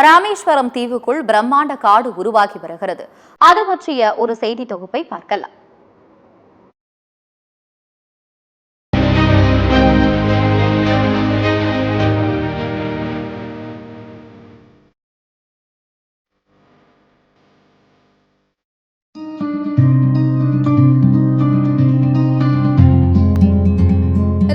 ராமேஸ்வரம் தீவுக்குள் பிரம்மாண்ட காடு உருவாகி வருகிறது. அது பற்றிய ஒரு செய்தி தொகுப்பை பார்க்கலாம்.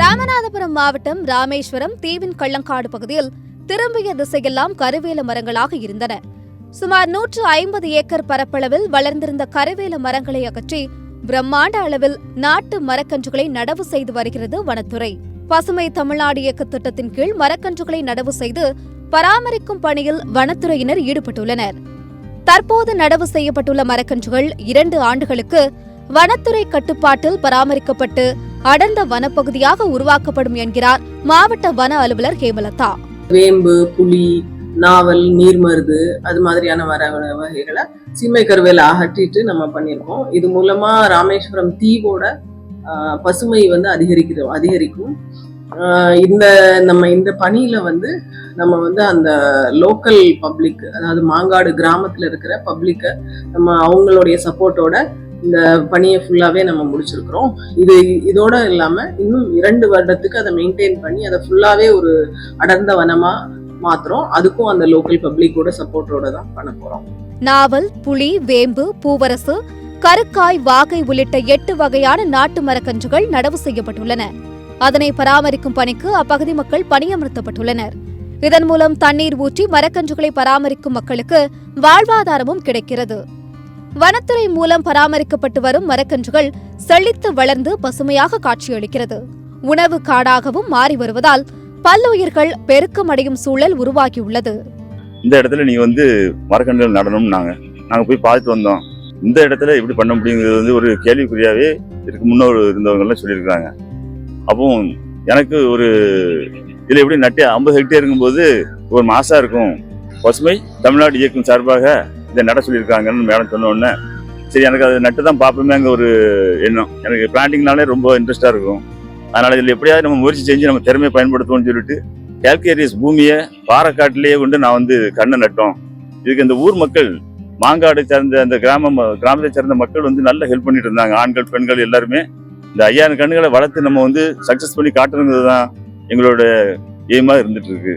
ராமநாதபுரம் மாவட்டம் ராமேஸ்வரம் தீவின் கள்ளங்காடு பகுதியில் திரும்பிய திசையெல்லாம் கருவேல மரங்களாக இருந்தன. சுமார் 150 ஏக்கர் பரப்பளவில் வளர்ந்திருந்த கருவேல மரங்களை அகற்றி பிரம்மாண்ட அளவில் நாட்டு மரக்கன்றுகளை நடவு செய்து வருகிறது வனத்துறை. பசுமை தமிழ்நாடு இயக்க திட்டத்தின் கீழ் மரக்கன்றுகளை நடவு செய்து பராமரிக்கும் பணியில் வனத்துறையினர் ஈடுபட்டுள்ளனர். தற்போது நடவு செய்யப்பட்டுள்ள மரக்கன்றுகள் 2 ஆண்டுகளுக்கு வனத்துறை கட்டுப்பாட்டில் பராமரிக்கப்பட்டு அடர்ந்த வனப்பகுதியாக உருவாக்கப்படும் என்கிறார் மாவட்ட வன அலுவலர் ஹேமலதா. வேம்பு, புலி, நாவல், நீர்மருது அது மாதிரியான மர வகைகளை சீமை கருவேல அகற்றிட்டு நம்ம பண்ணியிருக்கோம். இது மூலமா ராமேஸ்வரம் தீவோட பசுமை அதிகரிக்கும். இந்த பணியில நம்ம அந்த லோக்கல் பப்ளிக், அதாவது மாங்காடு கிராமத்துல இருக்கிற பப்ளிக்க நம்ம அவங்களுடைய சப்போர்ட்டோட இந்த பணியை ஃபுல்லாவே நம்ம முடிச்சிருக்கிறோம். இதோட இல்லாம இன்னும் 2 வருடத்துக்கு அதை மெயின்டைன் பண்ணி அதை ஃபுல்லாவே ஒரு அடர்ந்த வனமா மாத்திரம். அதுக்கும் அந்த லோக்கல் பப்ளிக்கோட சப்போர்ட்டோட தான் பண்ண போறோம். நாவல், புலி, வேம்பு, பூவரசு, கருக்காய், வாகை உள்ளிட்ட 8 வகையான நாட்டு மரக்கன்றுகள் நடவு செய்யப்பட்டுள்ளன. அதனை பராமரிக்கும் பணிக்கு அப்பகுதி மக்கள் பணியமர்த்தப்பட்டுள்ளனர். இதன் மூலம் தண்ணீர் ஊற்றி மரக்கன்றுகளை பராமரிக்கும் மக்களுக்கு வாழ்வாதாரமும் கிடைக்கிறது. வனத்துறை மூலம் பராமரிக்கப்பட்டு வரும் மரக்கன்றுகள் செழித்து வளர்ந்து பசுமையாக காட்சியளிக்கிறது. உணவு காடாகவும் மாறி வருவதால் பல்லுயிர்கள் பெருக்கமடையும் சூழல் உருவாகியுள்ளது. இந்த இடத்துல நீங்க மரக்கன்றுகள் நடணும் நாங்க போய் பார்த்துட்டு வந்தோம். இந்த இடத்துல எப்படி பண்ண முடியுங்கிறது ஒரு கேள்விக்குறியாவே இதுக்கு முன்னோர் இருந்தவங்க எல்லாம் சொல்லியிருக்காங்க. அப்போ எனக்கு இதுல எப்படி நட்டு 50 ஹெக்டேர் இருக்கும்போது ஒரு மாசா இருக்கும். பசுமை தமிழ்நாடு இயக்கம் சார்பாக இதை நட சொல்லியிருக்காங்கன்னு மேடம் சொன்ன உடனே சரி, எனக்கு அதை நட்டு தான் பார்ப்போமேங்க ஒரு எண்ணம். எனக்கு பிளான்டிங்னாலே ரொம்ப இன்ட்ரெஸ்டா இருக்கும். அதனால இதில் எப்படியாவது நம்ம முயற்சி செஞ்சு நம்ம திறமையை பயன்படுத்துவோம்னு சொல்லிட்டு கேல்கேரியஸ் பூமியை பாறைக்காட்டிலேயே கொண்டு கண்ணை நட்டோம். இதுக்கு இந்த ஊர் மக்கள், மாங்காடு சார்ந்த அந்த கிராமத்தை சேர்ந்த மக்கள் நல்ல ஹெல்ப் பண்ணிட்டு இருந்தாங்க. ஆண்கள், பெண்கள் எல்லாருமே இந்த 5000 கண்ணுகளை வளர்த்து நம்ம சக்சஸ் பண்ணி காட்டுறது தான் எங்களோட எய்மா இருந்துட்டு இருக்கு.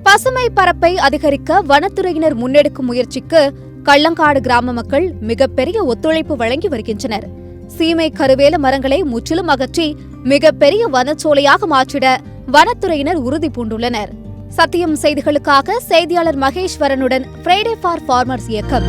பசுமை பரப்பை அதிகரிக்க வனத்துறையினர் முன்னெடுக்கும் முயற்சிக்கு கள்ளங்காடு கிராம மக்கள் மிகப்பெரிய ஒத்துழைப்பு வழங்கி வருகின்றனர். சீமை கருவேல மரங்களை முற்றிலும் அகற்றி மிகப்பெரிய வனச்சோலையாக மாற்றிட வனத்துறையினர் உறுதி பூண்டுள்ளனர். சத்தியம் செய்திகளுக்காக செய்தியாளர் மகேஸ்வரனுடன் ஃப்ரைடே ஃபார் ஃபார்மர்ஸ் இயக்கம்.